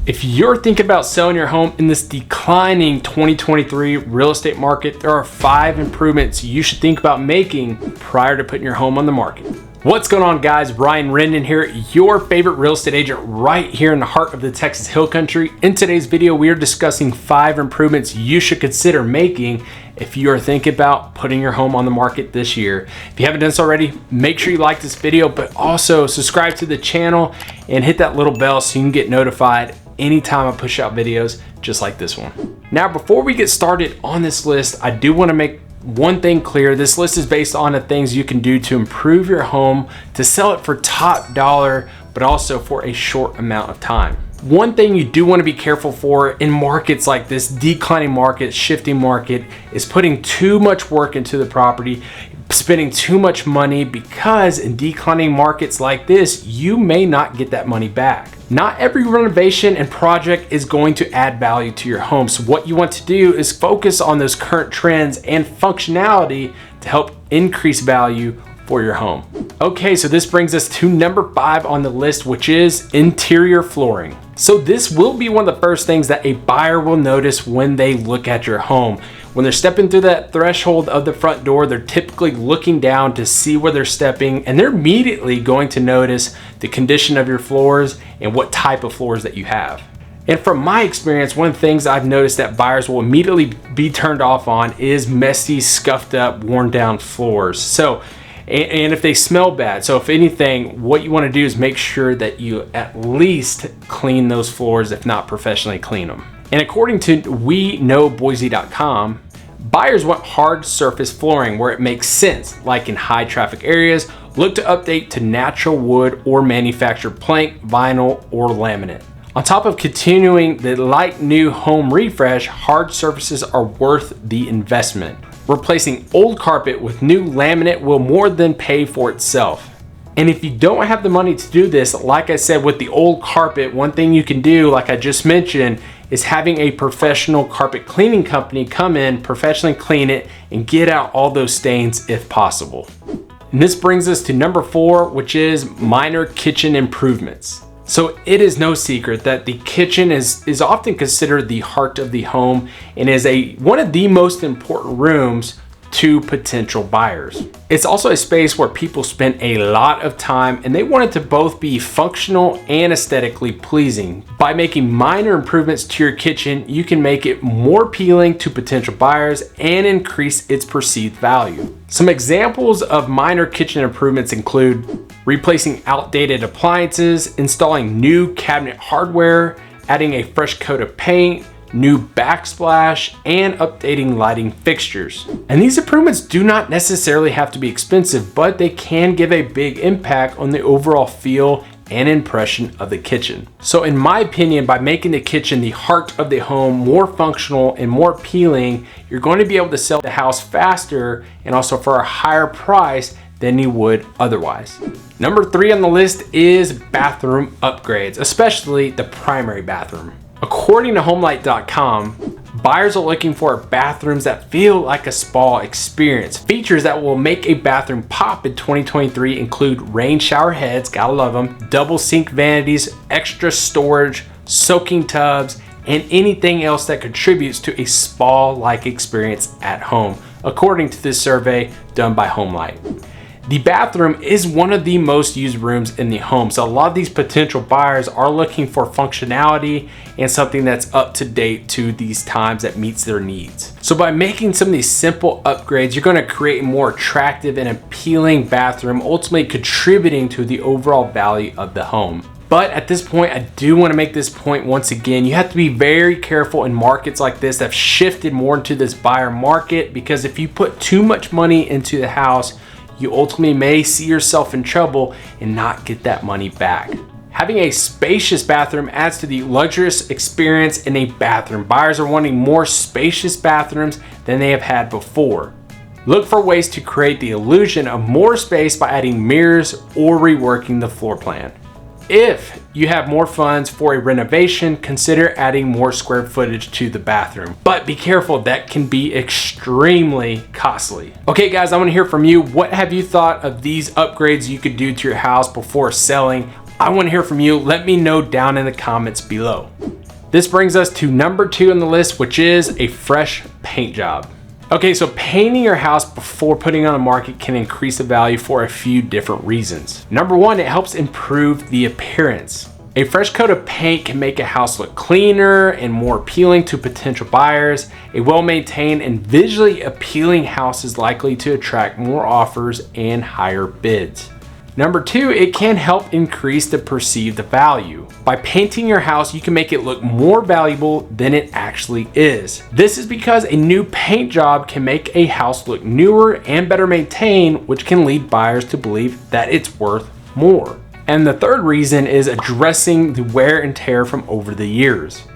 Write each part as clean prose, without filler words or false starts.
If you're thinking about selling your home in this declining 2023 real estate market, there are 5 improvements you should think about making prior to putting your home on the market. What's going on, guys? Ryan Rendon here, your favorite real estate agent right here in the heart of the Texas Hill Country. In today's video, we are discussing 5 improvements you should consider making if you are thinking about putting your home on the market this year. If you haven't done so already, make sure you like this video, but also subscribe to the channel and hit that little bell so you can get notified anytime I push out videos just like this one. Now, before we get started on this list, I do want to make one thing clear. This list is based on the things you can do to improve your home, to sell it for top dollar, but also for a short amount of time. One thing you do want to be careful for in markets like this, declining market, shifting market, is putting too much work into the property, spending too much money, because in declining markets like this, you may not get that money back. Not every renovation and project is going to add value to your home. So what you want to do is focus on those current trends and functionality to help increase value for your home. Okay, so this brings us to number 5 on the list, which is interior flooring. So this will be one of the first things that a buyer will notice when they look at your home. When they're stepping through that threshold of the front door, they're typically looking down to see where they're stepping, and they're immediately going to notice the condition of your floors and what type of floors that you have. And from my experience, one of the things I've noticed that buyers will immediately be turned off on is messy, scuffed up, worn down floors. So, and if they smell bad. So if anything, what you want to do is make sure that you at least clean those floors, if not professionally clean them. And according to WeKnowBoise.com, buyers want hard surface flooring where it makes sense, like in high traffic areas. Look to update to natural wood or manufactured plank, vinyl, or laminate. On top of continuing the light new home refresh, hard surfaces are worth the investment. Replacing old carpet with new laminate will more than pay for itself. And if you don't have the money to do this, like I said with the old carpet, one thing you can do, like I just mentioned, is having a professional carpet cleaning company come in, professionally clean it, and get out all those stains if possible. And this brings us to number 4, which is minor kitchen improvements. So it is no secret that the kitchen is often considered the heart of the home and is one of the most important rooms to potential buyers. It's also a space where people spend a lot of time, and they want it to both be functional and aesthetically pleasing. By making minor improvements to your kitchen, you can make it more appealing to potential buyers and increase its perceived value. Some examples of minor kitchen improvements include replacing outdated appliances, installing new cabinet hardware, adding a fresh coat of paint, new backsplash, and updating lighting fixtures. And these improvements do not necessarily have to be expensive, but they can give a big impact on the overall feel and impression of the kitchen. So in my opinion, by making the kitchen the heart of the home, more functional and more appealing, you're going to be able to sell the house faster and also for a higher price than you would otherwise. Number 3 on the list is bathroom upgrades, especially the primary bathroom. According to Homelight.com, buyers are looking for bathrooms that feel like a spa experience. Features that will make a bathroom pop in 2023 include rain shower heads, gotta love them, double sink vanities, extra storage, soaking tubs, and anything else that contributes to a spa-like experience at home, according to this survey done by Homelight. The bathroom is one of the most used rooms in the home, so a lot of these potential buyers are looking for functionality and something that's up to date to these times that meets their needs. So by making some of these simple upgrades, you're going to create a more attractive and appealing bathroom, ultimately contributing to the overall value of the home. But at this point, I do want to make this point once again. You have to be very careful in markets like this that have shifted more into this buyer market, because if you put too much money into the house, you ultimately may see yourself in trouble and not get that money back. Having a spacious bathroom adds to the luxurious experience in a bathroom. Buyers are wanting more spacious bathrooms than they have had before. Look for ways to create the illusion of more space by adding mirrors or reworking the floor plan. If you have more funds for a renovation, consider adding more square footage to the bathroom. But be careful, that can be extremely costly. Okay guys, I want to hear from you. What have you thought of these upgrades you could do to your house before selling? I want to hear from you. Let me know down in the comments below. This brings us to number 2 on the list, which is a fresh paint job. Okay, so painting your house before putting it on the market can increase the value for a few different reasons. Number 1, it helps improve the appearance. A fresh coat of paint can make a house look cleaner and more appealing to potential buyers. A well-maintained and visually appealing house is likely to attract more offers and higher bids. Number 2, it can help increase the perceived value. By painting your house, you can make it look more valuable than it actually is. This is because a new paint job can make a house look newer and better maintained, which can lead buyers to believe that it's worth more. And the third reason is addressing the wear and tear from over the years.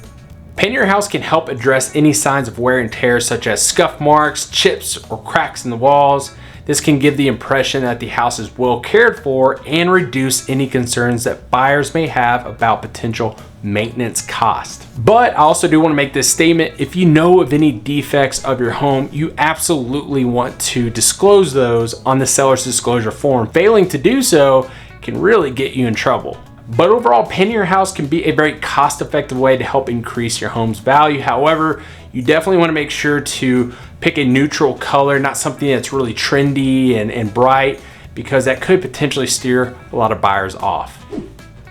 Painting your house can help address any signs of wear and tear, such as scuff marks, chips, or cracks in the walls. This can give the impression that the house is well cared for and reduce any concerns that buyers may have about potential maintenance cost. But I also do want to make this statement: if you know of any defects of your home, you absolutely want to disclose those on the seller's disclosure form. Failing to do so can really get you in trouble. But overall, painting your house can be a very cost-effective way to help increase your home's value. However, you definitely want to make sure to pick a neutral color, not something that's really trendy and bright, because that could potentially steer a lot of buyers off.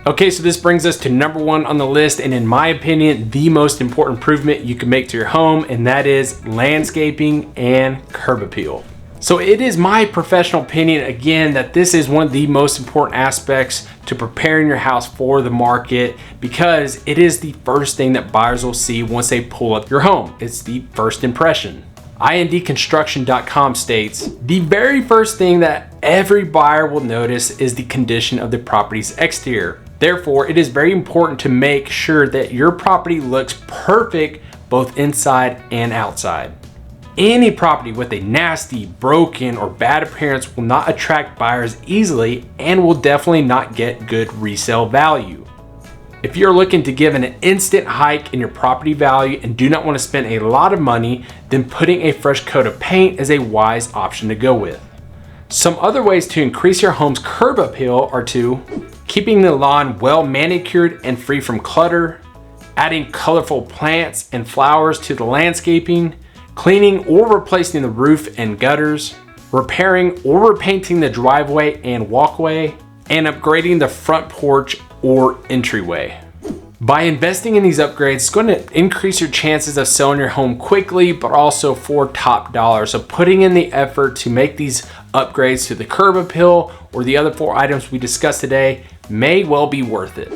Okay, so this brings us to number 1 on the list, and in my opinion, the most important improvement you can make to your home, and that is landscaping and curb appeal. So it is my professional opinion, again, that this is one of the most important aspects to preparing your house for the market, because it is the first thing that buyers will see once they pull up your home. It's the first impression. INDconstruction.com states, the very first thing that every buyer will notice is the condition of the property's exterior. Therefore, it is very important to make sure that your property looks perfect both inside and outside. Any property with a nasty, broken, or bad appearance will not attract buyers easily and will definitely not get good resale value. If you're looking to give an instant hike in your property value and do not want to spend a lot of money, then putting a fresh coat of paint is a wise option to go with. Some other ways to increase your home's curb appeal are to keeping the lawn well manicured and free from clutter, adding colorful plants and flowers to the landscaping, cleaning or replacing the roof and gutters, repairing or repainting the driveway and walkway, and upgrading the front porch or entryway. By investing in these upgrades, it's going to increase your chances of selling your home quickly, but also for top dollar. So putting in the effort to make these upgrades to the curb appeal or the other 4 items we discussed today may well be worth it.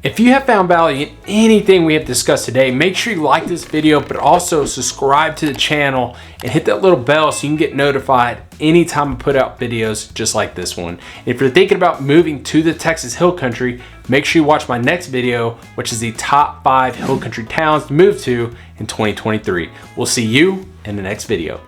If you have found value in anything we have discussed today, make sure you like this video, but also subscribe to the channel and hit that little bell so you can get notified anytime I put out videos just like this one. If you're thinking about moving to the Texas Hill Country, make sure you watch my next video, which is the top 5 Hill Country towns to move to in 2023. We'll see you in the next video.